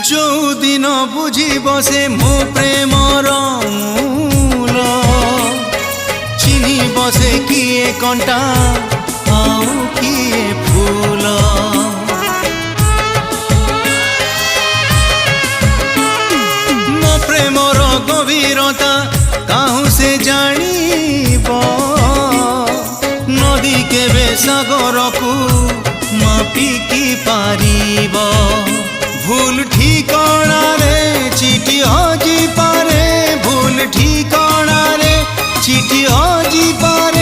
चौदिन बुझिब से मो प्रेमर मूल चिन्हिब से किए कंटा आउ किए फूल मो प्रेमर गभीरता काहू से जानिब नदी केबे सागर को मापिकी पारिब भूल ठिकाना रे चिठी हजी पारे भूल ठिकाना रे चिठी हजी पारे